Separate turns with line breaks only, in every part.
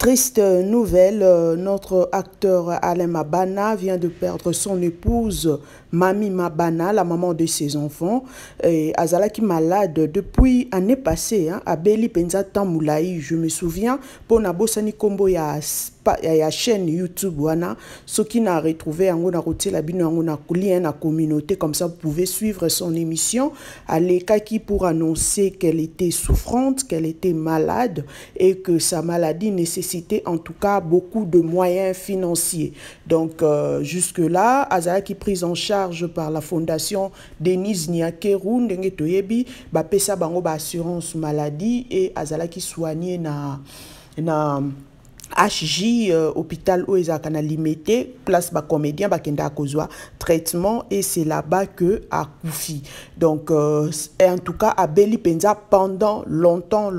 Triste nouvelle, notre acteur Alain Mabana vient de perdre son épouse Mami Mabana, la maman de ses enfants. Azalaki malade depuis l'année passée, à Beli Penza Tamoulaï. Je me souviens, pour Nabosani Kombo, il y a chaîne YouTube, ce qui n'a retrouvé en la communauté, comme ça vous pouvez suivre son émission. Alekaki pour annoncer qu'elle était souffrante, qu'elle était malade et que sa maladie nécessitait en tout cas beaucoup de moyens financiers. Donc jusque-là, Azalaki prise en charge par la fondation Denise Niakeru, Ndenge Toyebi, Pesa Bango assurance maladie et Azalaki soigné na HJ hôpital où ils ont limité place bas comédien bakenda kozwa traitement et c'est là-bas que a Koufi. Donc et en tout cas à Beli Penza pendant longtemps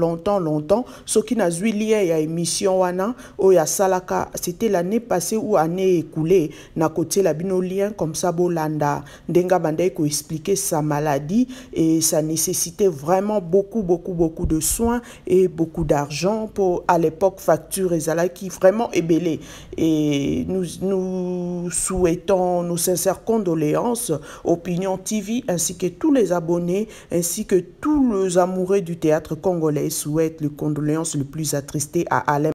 ce qui n'a eu lié à émission wana ou ya salaka c'était l'année passée ou année écoulée na côté la binolien comme ça bolanda ndenga bandai ko expliquer sa maladie et ça nécessitait vraiment beaucoup de soins et beaucoup d'argent pour à l'époque facture et qui vraiment est belé. Et nous souhaitons nos sincères condoléances Opinion TV ainsi que tous les abonnés ainsi que tous les amoureux du théâtre congolais souhaitent les condoléances les plus attristées à Alain